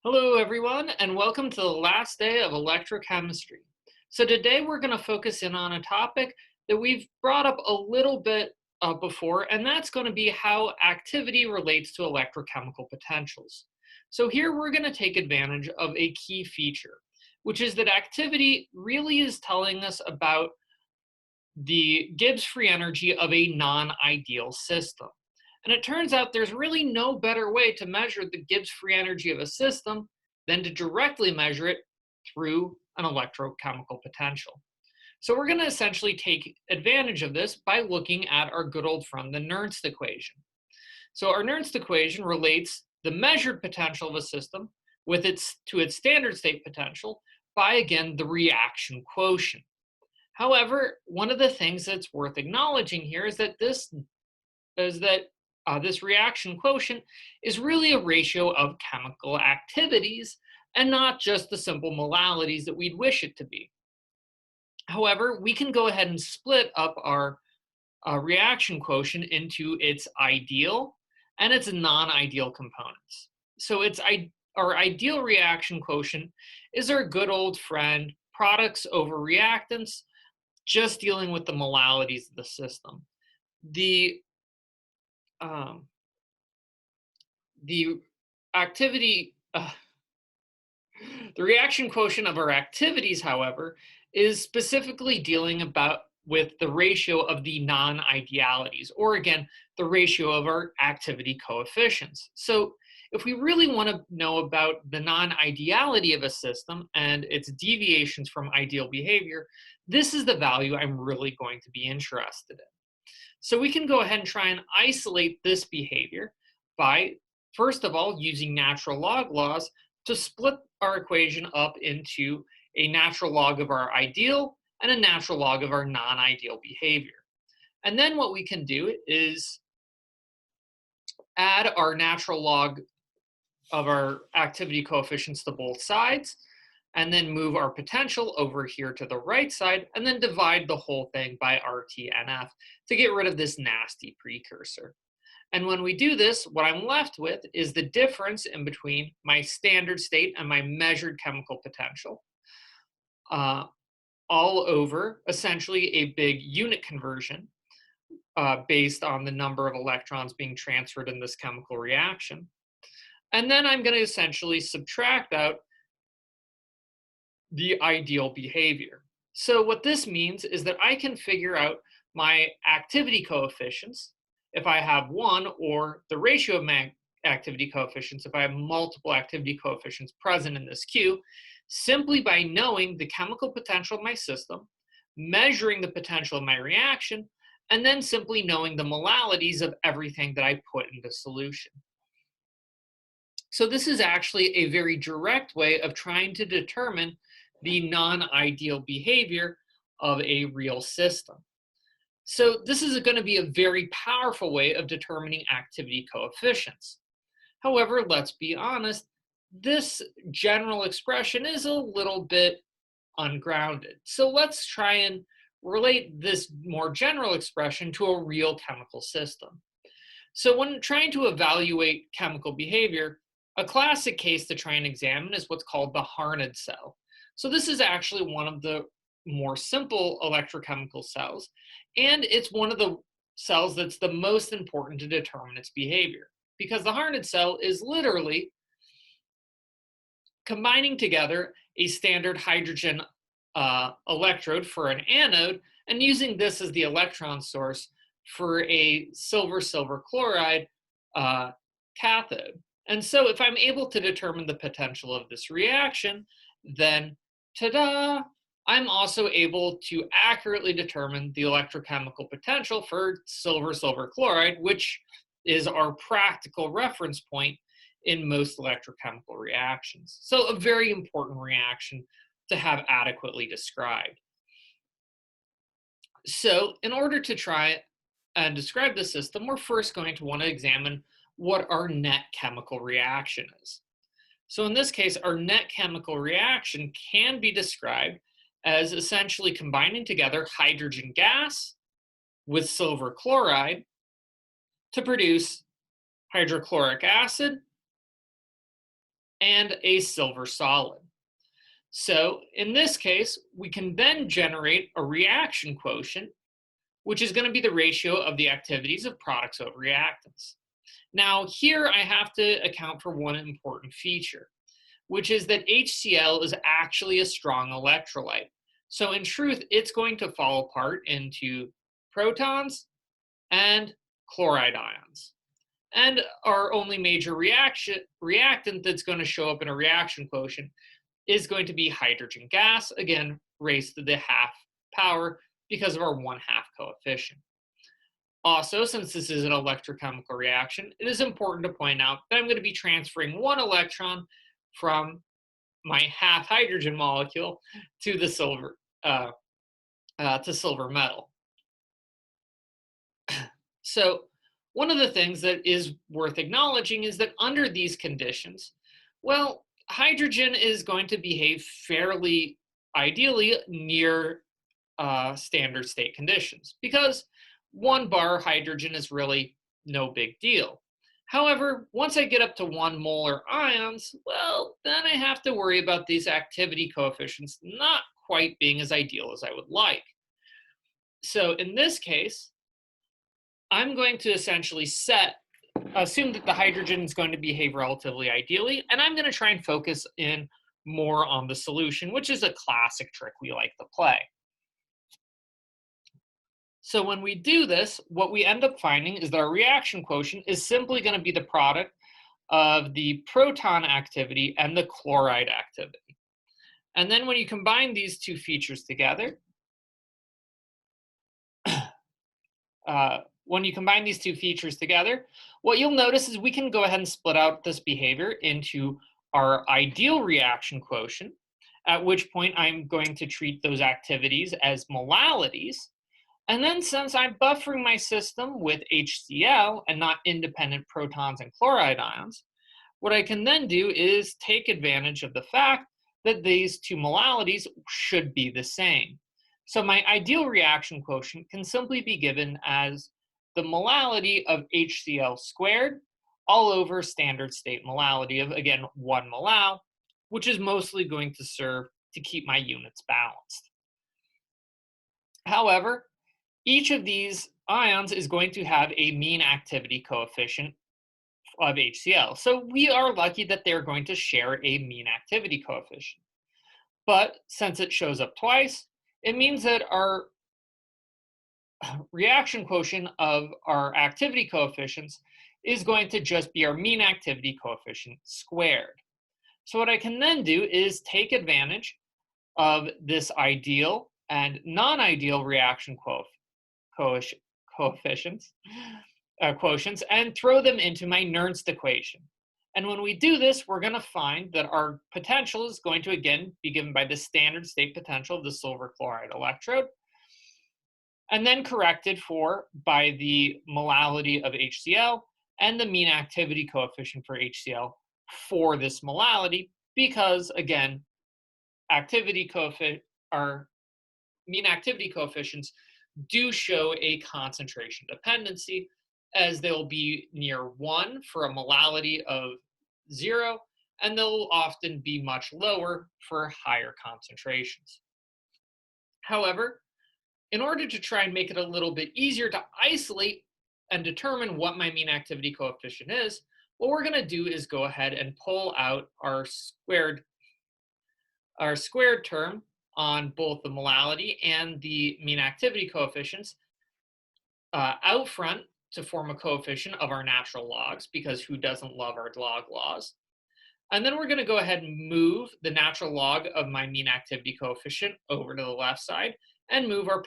Hello, everyone, and welcome to the last day of electrochemistry. So, today we're going to focus in on a topic that we've brought up a little bit before, and that's going to be how activity relates to electrochemical potentials. So, here we're going to take advantage of a key feature, which is that activity really is telling us about the Gibbs free energy of a non ideal system. And it turns out there's really no better way to measure the Gibbs free energy of a system than to directly measure it through an electrochemical potential. So we're going to essentially take advantage of this by looking at our good old friend, the Nernst equation. So our Nernst equation relates the measured potential of a system to its standard state potential by, again, the reaction quotient. However, one of the things that's worth acknowledging here is that this reaction quotient is really a ratio of chemical activities and not just the simple molalities that we'd wish it to be. However, we can go ahead and split up our reaction quotient into its ideal and its non-ideal components. So our ideal reaction quotient is our good old friend products over reactants, just dealing with the molalities of the system. The um, the activity, the reaction quotient of our activities, however, is specifically dealing about with the ratio of the non-idealities, or again, the ratio of our activity coefficients. So if we really want to know about the non-ideality of a system and its deviations from ideal behavior, this is the value I'm really going to be interested in. So we can go ahead and try and isolate this behavior by, first of all, using natural log laws to split our equation up into a natural log of our ideal and a natural log of our non-ideal behavior. And then what we can do is add our natural log of our activity coefficients to both sides, and then move our potential over here to the right side, and then divide the whole thing by RTNF to get rid of this nasty precursor. And when we do this, what I'm left with is the difference in between my standard state and my measured chemical potential, all over essentially a big unit conversion based on the number of electrons being transferred in this chemical reaction. And then I'm going to essentially subtract out the ideal behavior. So what this means is that I can figure out my activity coefficients if I have one, or the ratio of my activity coefficients if I have multiple activity coefficients present in this Q, simply by knowing the chemical potential of my system, measuring the potential of my reaction, and then simply knowing the molalities of everything that I put into solution. So this is actually a very direct way of trying to determine the non-ideal behavior of a real system. So this is going to be a very powerful way of determining activity coefficients. However, let's be honest, this general expression is a little bit ungrounded. So let's try and relate this more general expression to a real chemical system. So when trying to evaluate chemical behavior, a classic case to try and examine is what's called the Harned cell. So this is actually one of the more simple electrochemical cells, and it's one of the cells that's the most important to determine its behavior, because the Harned cell is literally combining together a standard hydrogen electrode for an anode and using this as the electron source for a silver-silver chloride cathode. And so if I'm able to determine the potential of this reaction, then ta-da, I'm also able to accurately determine the electrochemical potential for silver-silver chloride, which is our practical reference point in most electrochemical reactions. So a very important reaction to have adequately described. So in order to try and describe the system, we're first going to want to examine what our net chemical reaction is. So in this case, our net chemical reaction can be described as essentially combining together hydrogen gas with silver chloride to produce hydrochloric acid and a silver solid. So in this case, we can then generate a reaction quotient, which is going to be the ratio of the activities of products over reactants. Now, here I have to account for one important feature, which is that HCl is actually a strong electrolyte. So in truth, it's going to fall apart into protons and chloride ions. And our only major reactant that's going to show up in a reaction quotient is going to be hydrogen gas, again, raised to the half power because of our 1/2 coefficient. Also, since this is an electrochemical reaction, it is important to point out that I'm going to be transferring one electron from my half hydrogen molecule to the silver metal. So one of the things that is worth acknowledging is that under these conditions, well, hydrogen is going to behave fairly ideally near standard state conditions because 1 bar hydrogen is really no big deal. However, once I get up to 1 molar ions, well, then I have to worry about these activity coefficients not quite being as ideal as I would like. So in this case, I'm going to essentially assume that the hydrogen is going to behave relatively ideally, and I'm going to try and focus in more on the solution, which is a classic trick we like to play. So when we do this, what we end up finding is that our reaction quotient is simply going to be the product of the proton activity and the chloride activity. And then when you combine these two features together, what you'll notice is we can go ahead and split out this behavior into our ideal reaction quotient, at which point I'm going to treat those activities as molalities. And then since I'm buffering my system with HCl and not independent protons and chloride ions, what I can then do is take advantage of the fact that these two molalities should be the same. So my ideal reaction quotient can simply be given as the molality of HCl squared all over standard state molality of, again, 1 molal, which is mostly going to serve to keep my units balanced. However, each of these ions is going to have a mean activity coefficient of HCl. So we are lucky that they're going to share a mean activity coefficient. But since it shows up twice, it means that our reaction quotient of our activity coefficients is going to just be our mean activity coefficient squared. So what I can then do is take advantage of this ideal and non-ideal reaction quotients and throw them into my Nernst equation. And when we do this, we're going to find that our potential is going to again be given by the standard state potential of the silver chloride electrode, and then corrected for by the molality of HCl and the mean activity coefficient for HCl for this molality, because again, our mean activity coefficients do show a concentration dependency, as they'll be near 1 for a molality of 0, and they'll often be much lower for higher concentrations. However, in order to try and make it a little bit easier to isolate and determine what my mean activity coefficient is, what we're going to do is go ahead and pull out our squared term on both the molality and the mean activity coefficients out front to form a coefficient of our natural logs, because who doesn't love our log laws? And then we're going to go ahead and move the natural log of my mean activity coefficient over to the left side and move our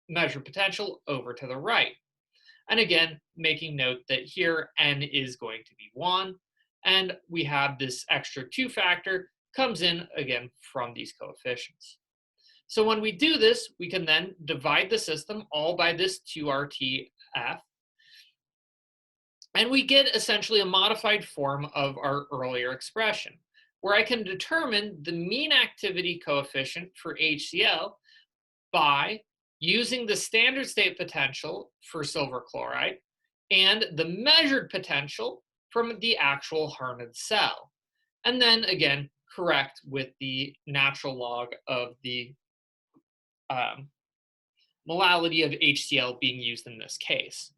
measured potential over to the right. And again, making note that here n is going to be 1, and we have this extra 2 factor comes in again from these coefficients. So when we do this, we can then divide the system all by this 2RTF, and we get essentially a modified form of our earlier expression, where I can determine the mean activity coefficient for HCl by using the standard state potential for silver chloride and the measured potential from the actual Hermit cell. and then again, correct with the natural log of the um, molality of HCl being used in this case.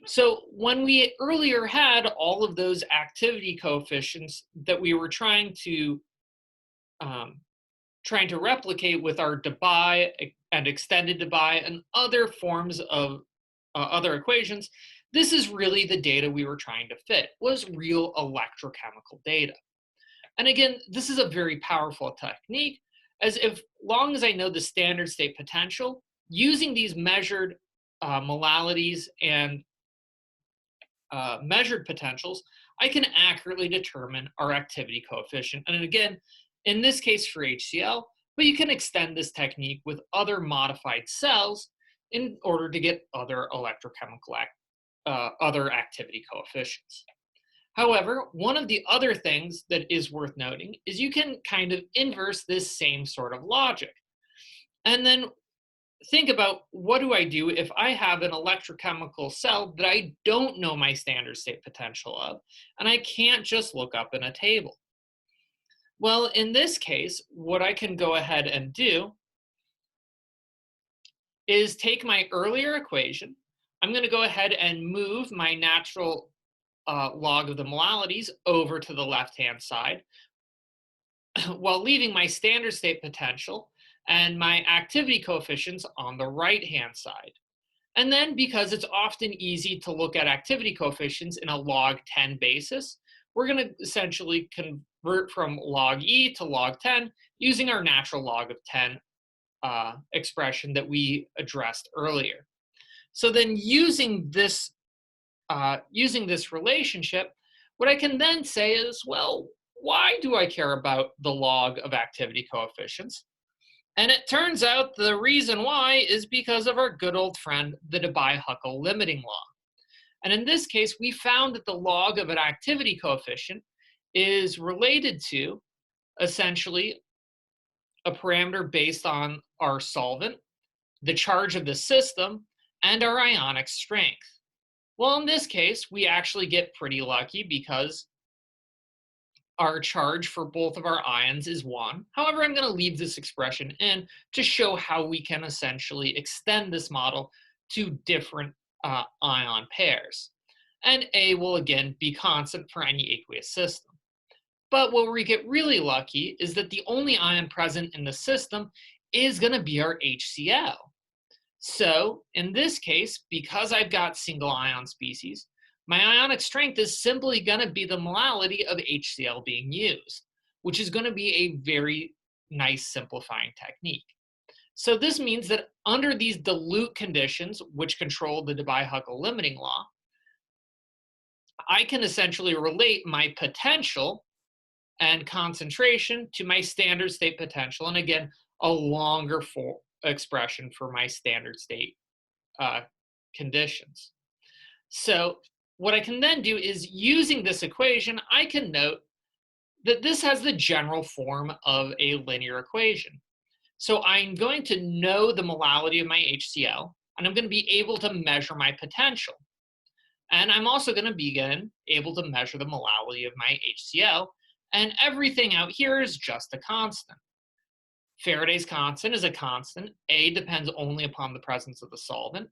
So when we earlier had all of those activity coefficients that we were um, trying to replicate with our Debye and extended Debye and other forms of other equations, this is really the data we were trying to fit, was real electrochemical data. And again, this is a very powerful technique, as if long as I know the standard state potential, using these measured molalities and measured potentials, I can accurately determine our activity coefficient. And again, in this case for HCl, but you can extend this technique with other modified cells in order to get other other activity coefficients. However, one of the other things that is worth noting is you can kind of inverse this same sort of logic. And then think about, what do I do if I have an electrochemical cell that I don't know my standard state potential of, and I can't just look up in a table? Well, in this case, what I can go ahead and do is take my earlier equation. I'm going to go ahead and move my natural log of the molalities over to the left-hand side while leaving my standard state potential and my activity coefficients on the right-hand side. And then, because it's often easy to look at activity coefficients in a log 10 basis, we're going to essentially convert from log E to log 10 using our natural log of 10 expression that we addressed earlier. So then using this relationship, what I can then say is, well, why do I care about the log of activity coefficients? And it turns out the reason why is because of our good old friend, the Debye-Huckel limiting law. And in this case, we found that the log of an activity coefficient is related to essentially a parameter based on our solvent, the charge of the system, and our ionic strength. Well, in this case, we actually get pretty lucky because our charge for both of our ions is 1. However, I'm going to leave this expression in to show how we can essentially extend this model to different ion pairs. And A will again be constant for any aqueous system. But where we get really lucky is that the only ion present in the system is going to be our HCl. So in this case, because I've got single ion species, my ionic strength is simply going to be the molality of HCl being used, which is going to be a very nice simplifying technique. So this means that under these dilute conditions, which control the Debye-Huckel limiting law, I can essentially relate my potential and concentration to my standard state potential, and again, a longer expression for my standard state conditions. So what I can then do is, using this equation, I can note that this has the general form of a linear equation. So I'm going to know the molality of my HCl, and I'm going to be able to measure my potential. And I'm also going to be able to measure the molality of my HCl, and everything out here is just a constant. Faraday's constant is a constant. A depends only upon the presence of the solvent.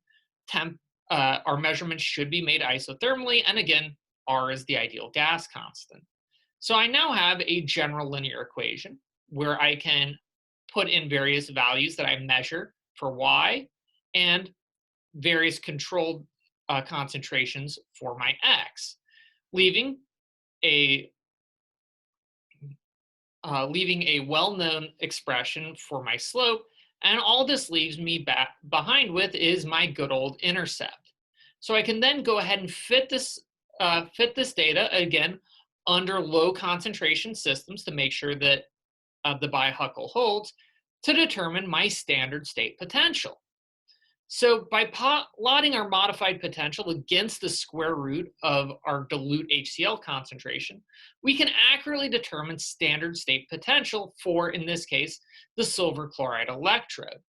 Our measurements should be made isothermally, and again, R is the ideal gas constant. So I now have a general linear equation where I can put in various values that I measure for Y and various controlled concentrations for my X, leaving a well-known expression for my slope, and all this leaves me behind with is my good old intercept. So I can then go ahead and fit this data again under low concentration systems to make sure that the Debye-Huckel holds, to determine my standard state potential. So by plotting our modified potential against the square root of our dilute HCl concentration, we can accurately determine standard state potential for, in this case, the silver chloride electrode.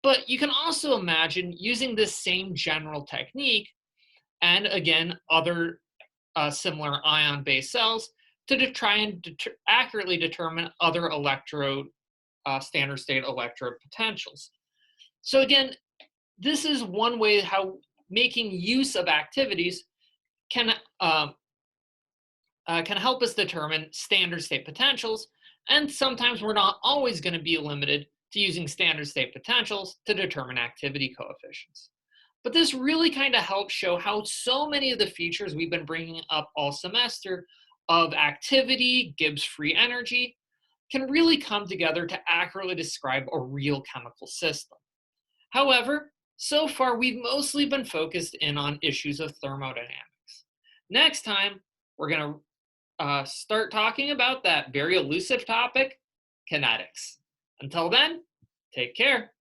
But you can also imagine using this same general technique, and again, other similar ion-based cells, try and accurately determine other electrode standard state electrode potentials. So again, this is one way how making use of activities can um, can help us determine standard state potentials. And sometimes we're not always going to be limited to using standard state potentials to determine activity coefficients. But this really kind of helps show how so many of the features we've been bringing up all semester of activity, Gibbs free energy, can really come together to accurately describe a real chemical system. However, so far we've mostly been focused in on issues of thermodynamics. Next time, we're going to start talking about that very elusive topic, kinetics. Until then, take care.